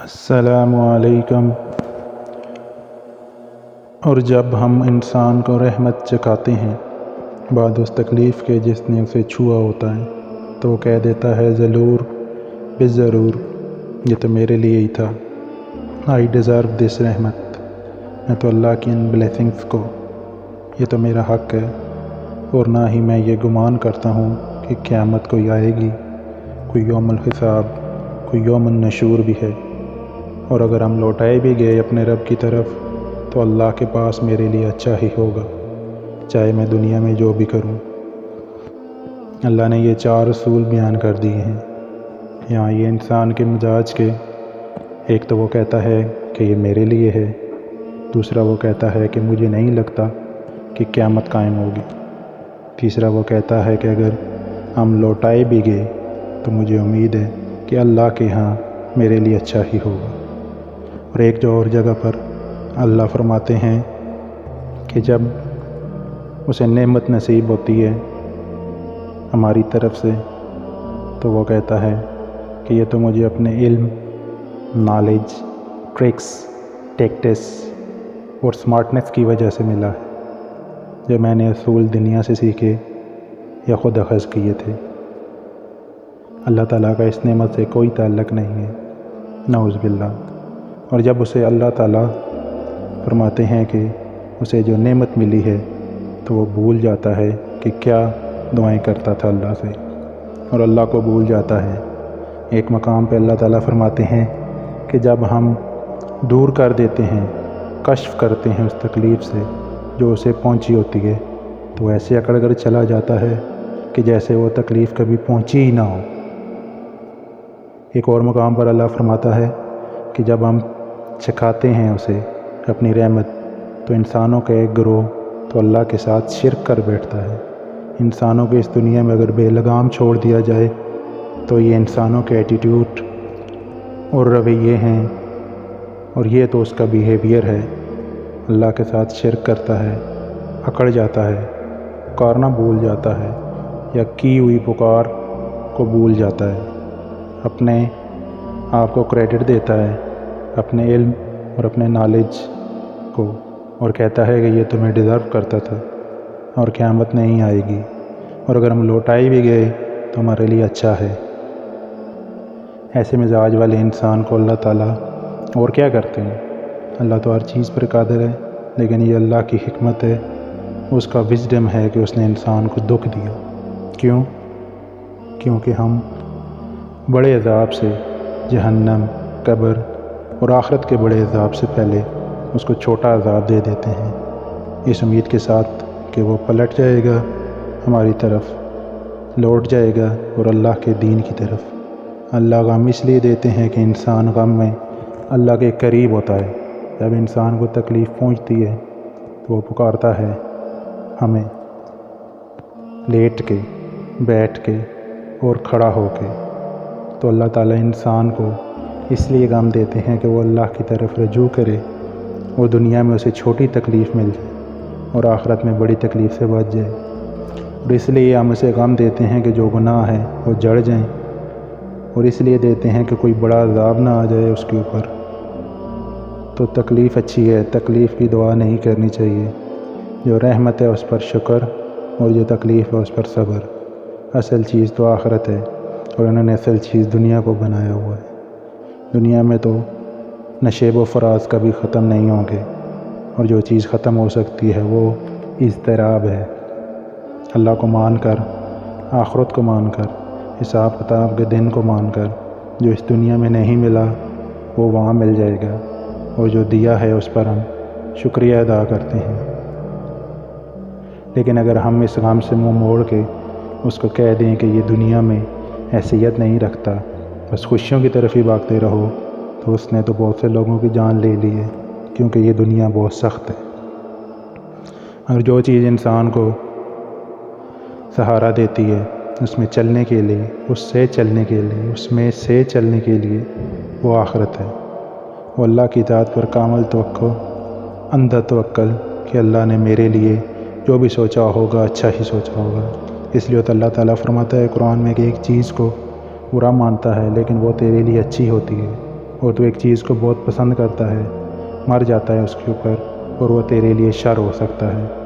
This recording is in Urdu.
السلام علیکم۔ اور جب ہم انسان کو رحمت چکھاتے ہیں بعد اس تکلیف کے جس نے اسے چھوا ہوتا ہے، تو وہ کہہ دیتا ہے ضرور ضرور یہ تو میرے لیے ہی تھا، آئی ڈیزرو دس رحمت، میں تو اللہ کی ان بلیسنگز کو، یہ تو میرا حق ہے۔ اور نہ ہی میں یہ گمان کرتا ہوں کہ قیامت کوئی آئے گی، کوئی یوم الحساب، کوئی یوم النشور بھی ہے، اور اگر ہم لوٹائے بھی گئے اپنے رب کی طرف تو اللہ کے پاس میرے لیے اچھا ہی ہوگا، چاہے میں دنیا میں جو بھی کروں۔ اللہ نے یہ 4 اصول بیان کر دیے ہیں یہاں، یہ انسان کے مزاج کے۔ ایک تو وہ کہتا ہے کہ یہ میرے لیے ہے، دوسرا وہ کہتا ہے کہ مجھے نہیں لگتا کہ قیامت قائم ہوگی، تیسرا وہ کہتا ہے کہ اگر ہم لوٹائے بھی گئے تو مجھے امید ہے کہ اللہ کے ہاں میرے لیے اچھا ہی ہوگا۔ اور ایک جو اور جگہ پر اللہ فرماتے ہیں کہ جب اسے نعمت نصیب ہوتی ہے ہماری طرف سے تو وہ کہتا ہے کہ یہ تو مجھے اپنے علم، نالج، ٹرکس، ٹیکٹس اور سمارٹنس کی وجہ سے ملا ہے، جو میں نے اصول دنیا سے سیکھے یا خود اخذ کیے تھے۔ اللہ تعالیٰ کا اس نعمت سے کوئی تعلق نہیں ہے، نعوذ باللہ۔ اور جب اسے اللہ تعالیٰ فرماتے ہیں کہ اسے جو نعمت ملی ہے تو وہ بھول جاتا ہے کہ کیا دعائیں کرتا تھا اللہ سے، اور اللہ کو بھول جاتا ہے۔ ایک مقام پہ اللہ تعالیٰ فرماتے ہیں کہ جب ہم دور کر دیتے ہیں، کشف کرتے ہیں اس تکلیف سے جو اسے پہنچی ہوتی ہے، تو ایسے اکڑ کر چلا جاتا ہے کہ جیسے وہ تکلیف کبھی پہنچی ہی نہ ہو۔ ایک اور مقام پر اللہ فرماتا ہے کہ جب ہم چکھاتے ہیں اسے اپنی رحمت تو انسانوں کا ایک گروہ تو اللہ کے ساتھ شرک کر بیٹھتا ہے۔ انسانوں کے اس دنیا میں اگر بے لگام چھوڑ دیا جائے تو یہ انسانوں کے ایٹیٹیوڈ اور رویے ہیں، اور یہ تو اس کا بیہیویئر ہے، اللہ کے ساتھ شرک کرتا ہے، اکڑ جاتا ہے، پکارنا بھول جاتا ہے، یا کی ہوئی پکار کو بھول جاتا ہے، اپنے آپ کو کریڈٹ دیتا ہے اپنے علم اور اپنے نالج کو، اور کہتا ہے کہ یہ تو میں ڈیزرو کرتا تھا اور قیامت نہیں آئے گی، اور اگر ہم لوٹائے بھی گئے تو ہمارے لیے اچھا ہے۔ ایسے مزاج والے انسان کو اللہ تعالیٰ اور کیا کرتے ہیں؟ اللہ تو ہر چیز پر قادر ہے، لیکن یہ اللہ کی حکمت ہے، اس کا وزڈم ہے کہ اس نے انسان کو دکھ دیا۔ کیوں؟ کیونکہ ہم بڑے عذاب سے، جہنم، قبر اور آخرت کے بڑے عذاب سے پہلے اس کو چھوٹا عذاب دے دیتے ہیں، اس امید کے ساتھ کہ وہ پلٹ جائے گا ہماری طرف، لوٹ جائے گا اور اللہ کے دین کی طرف۔ اللہ غم اس لیے دیتے ہیں کہ انسان غم میں اللہ کے قریب ہوتا ہے۔ جب انسان کو تکلیف پہنچتی ہے تو وہ پکارتا ہے ہمیں، لیٹ کے، بیٹھ کے اور کھڑا ہو کے، تو اللہ تعالیٰ انسان کو اس لیے غم دیتے ہیں کہ وہ اللہ کی طرف رجوع کرے، اور دنیا میں اسے چھوٹی تکلیف مل جائے اور آخرت میں بڑی تکلیف سے بچ جائے۔ اور اس لیے ہم اسے غم دیتے ہیں کہ جو گناہ ہیں وہ جڑ جائیں، اور اس لیے دیتے ہیں کہ کوئی بڑا عذاب نہ آ جائے اس کے اوپر۔ تو تکلیف اچھی ہے، تکلیف کی دعا نہیں کرنی چاہیے۔ جو رحمت ہے اس پر شکر، اور جو تکلیف ہے اس پر صبر۔ اصل چیز تو آخرت ہے، اور انہوں نے اصل چیز دنیا کو بنایا ہوا ہے۔ دنیا میں تو نشیب و فراز کبھی ختم نہیں ہوں گے، اور جو چیز ختم ہو سکتی ہے وہ اضطراب ہے۔ اللہ کو مان کر، آخرت کو مان کر، حساب کتاب کے دن کو مان کر، جو اس دنیا میں نہیں ملا وہ وہاں مل جائے گا، اور جو دیا ہے اس پر ہم شکریہ ادا کرتے ہیں۔ لیکن اگر ہم اس غم سے منہ موڑ کے اس کو کہہ دیں کہ یہ دنیا میں حیثیت نہیں رکھتا، بس خوشیوں کی طرف ہی بھاگتے رہو، تو اس نے تو بہت سے لوگوں کی جان لے لی ہے، کیونکہ یہ دنیا بہت سخت ہے۔ اور جو چیز انسان کو سہارا دیتی ہے اس میں چلنے کے لیے، اس سے چلنے کے لیے، اس میں سے چلنے کے لیے، وہ آخرت ہے۔ وہ اللہ کی ذات پر کامل توقع، اندھا توکل کہ اللہ نے میرے لیے جو بھی سوچا ہوگا اچھا ہی سوچا ہوگا۔ اس لیے تو اللہ تعالیٰ فرماتا ہے قرآن میں کہ ایک چیز کو برا مانتا ہے لیکن وہ تیرے لیے اچھی ہوتی ہے، اور تو ایک چیز کو بہت پسند کرتا ہے، مر جاتا ہے اس کے اوپر، اور وہ تیرے لیے شر ہو سکتا ہے۔